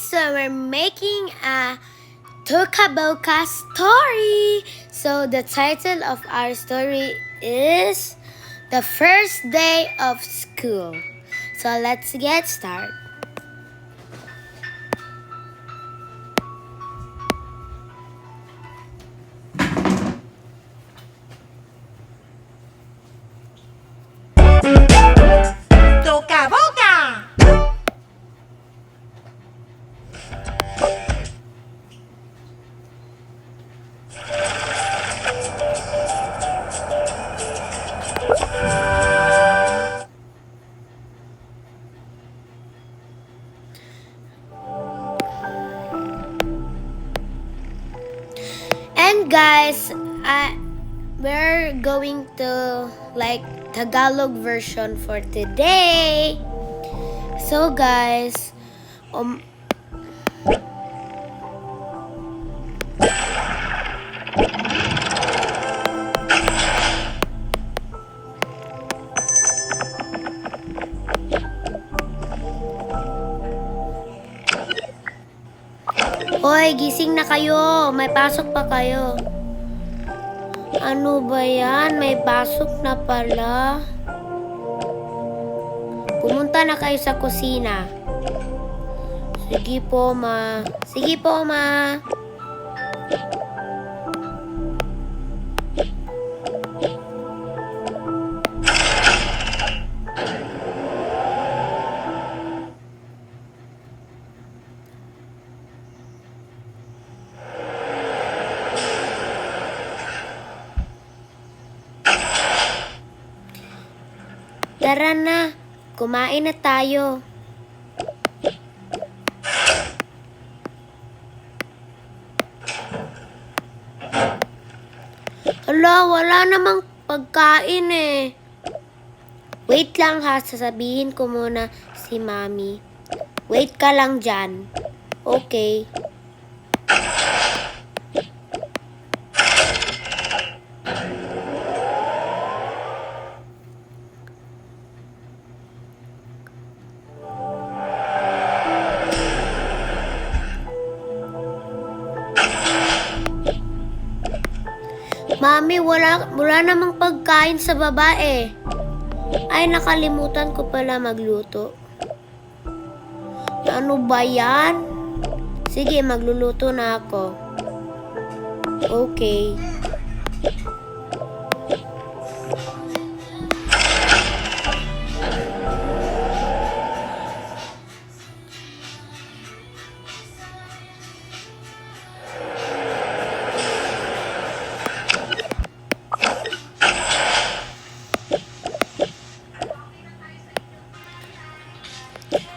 so we're making a Tokaboka story. So the title of our story is The First Day of School. So let's get started. Tokaboka! And guys, we're going to like Tagalog version for today. So guys, Hoy, gising na kayo. May pasok pa kayo. Ano ba yan? May pasok na pala. Pumunta na kayo sa kusina. Sige po, ma. Sige po, ma. Tara na, kumain na tayo. Hala, wala namang pagkain eh. Wait lang ha, sasabihin ko muna si Mami. Wait ka lang dyan. Okay. Mami, wala namang pagkain sa babae. Ay, nakalimutan ko pala magluto. Ano ba yan? Sige, magluluto na ako. Okay.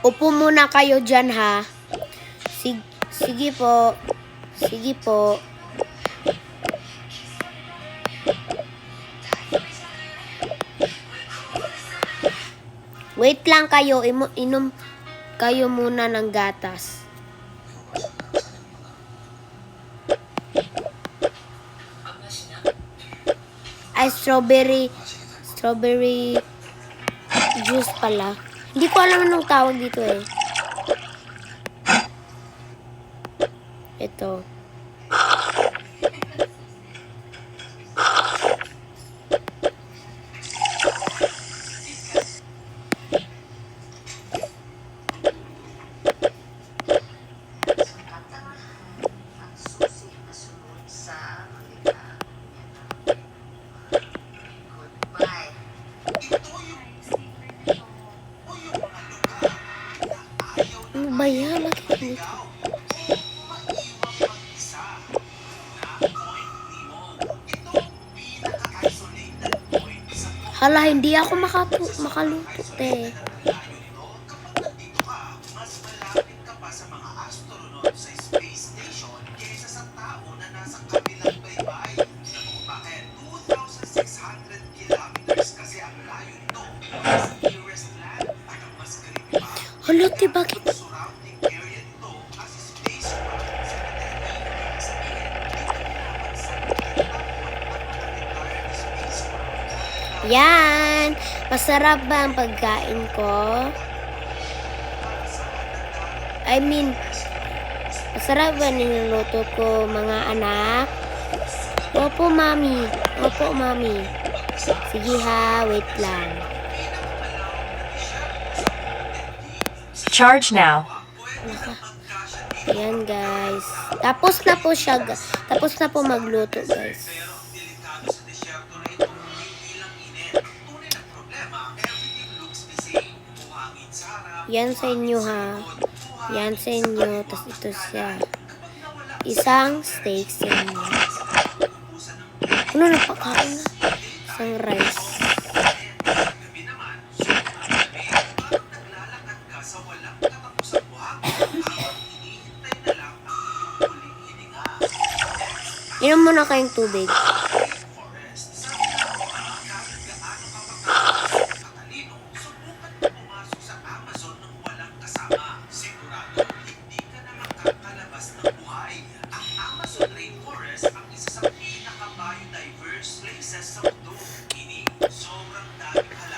Upo muna kayo dyan, ha? Sige po. Sige po. Wait lang kayo. Inom kayo muna ng gatas. Ay, strawberry juice pala. Hindi ko alam anong tawag dito eh. Ito. Ano ba yan? Bakit dito? Hala, hindi ako makaluto eh. Hala, bakit? Yan! Masarap ba ang pagkain ko? I mean, Masarap ba niluluto ko, mga anak? Opo, mami. Opo, mami. Sige ha, wait lang. Charge now. Ayan, guys. Tapos na po siya. Tapos na po magluto, guys. Yan sa inyo, ha. Yan sa inyo. Tapos ito siya. Isang steak sa inyo. Ano na pakain na? Isang rice. Inom muna kayong tubig.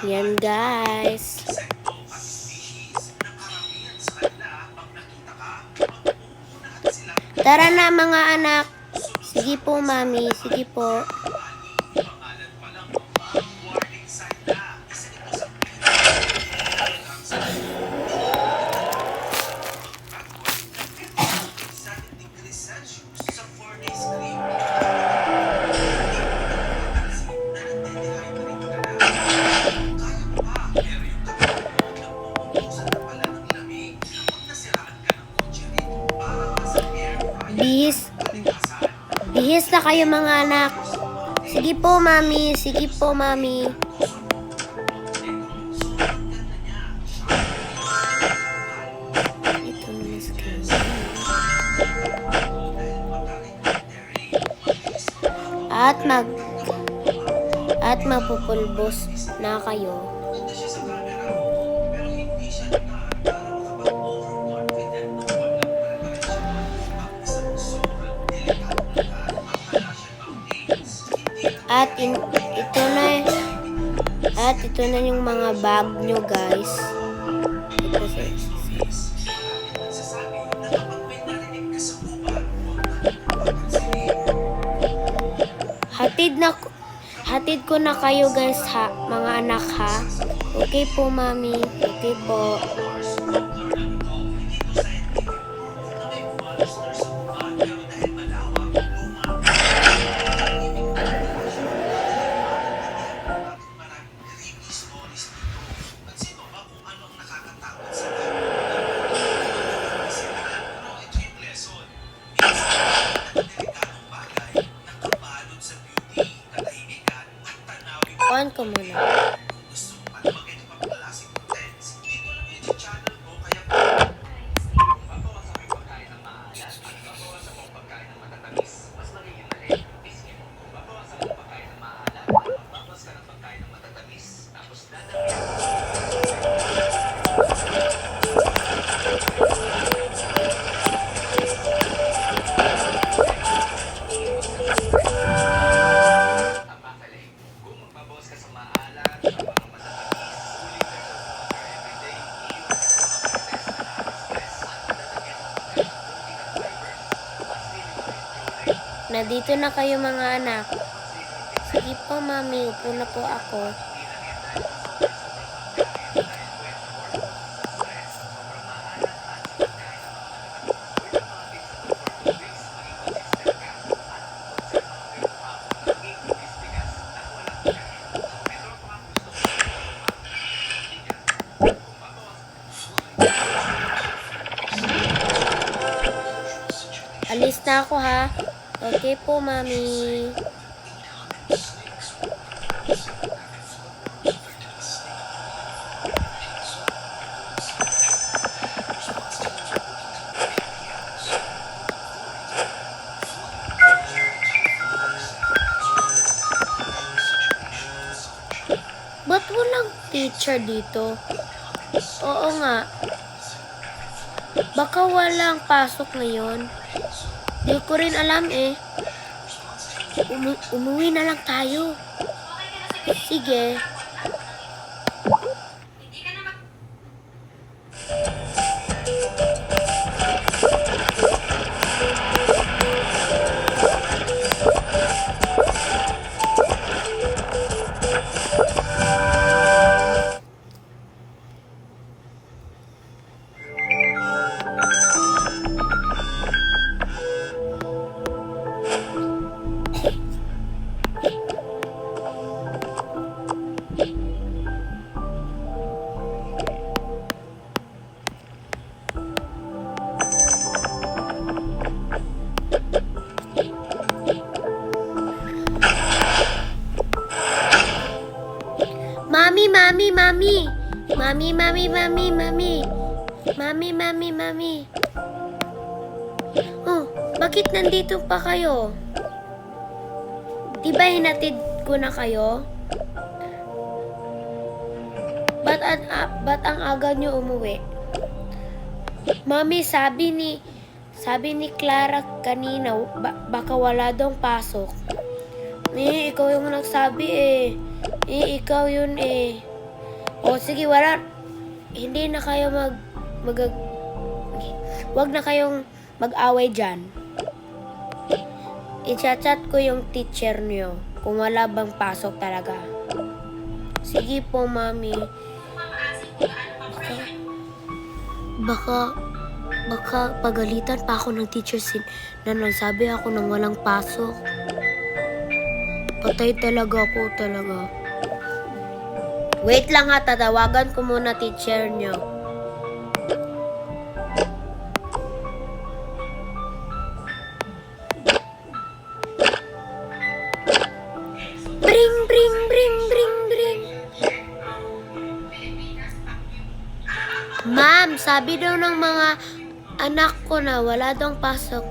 Yan, guys. Tara na, mga anak. Sige po, mami. Sige po. Bihis na kayo, mga anak. Sige po, mami. Sige po, mami. Ito naman sa kanya. At magpupulbos na kayo. At ito na yung mga bag nyo, guys. Ito hatid ko na kayo, guys, ha, mga anak, ha. Okay po, mami. Okay po. On ko muna. Nandito na kayo, mga anak. Sige po, mami. Upo na po ako. Alis na ako, ha. Okay po, mami. Ba't walang teacher dito? Oo nga. Baka walang pasok ngayon. Di ko rin alam eh. Umuwi na lang tayo. Sige. Mami! Mami, mami, mami, mami! Mami, mami, mami! Oh, bakit nandito pa kayo? Di ba hinatid ko na kayo? Ba't ang aga nyo umuwi? Mami, sabi ni Clara kanina, baka wala daw pasok. Ikaw yung nagsabi eh. Ikaw yun eh. O sige, wala. Hindi na kayo wag na kayong mag-away dyan. I-chat ko yung teacher nyo kung wala bang pasok talaga. Sige po, Mami. Baka pagalitan pa ako ng teacher na nagsabi ako nang walang pasok. Patay talaga ako talaga. Wait lang ha, tatawagan ko muna teacher nyo. Bring, bring, bring, bring, bring. Ma'am, sabi daw ng mga anak ko na wala daw pasok.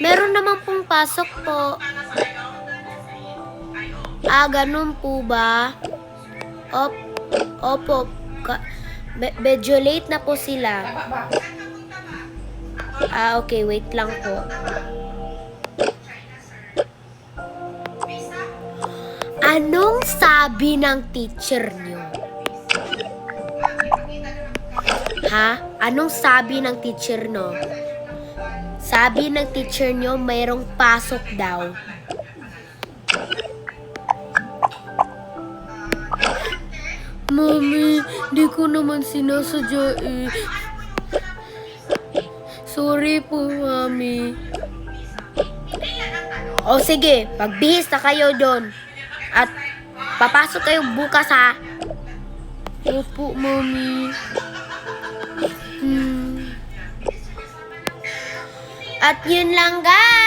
Meron naman pong pasok po. Ganun po ba? Opo. Medyo late na po sila. Okay, wait lang po. Anong sabi ng teacher nyo? Ha? Anong sabi ng teacher no? Sabi ng teacher nyo mayroong pasok daw. Mami, di ko naman sinasadya eh. Sorry po, Mami. O sige, pagbihis na kayo doon. At papasok kayo bukas ha. Opo, Mami. At yun lang guys.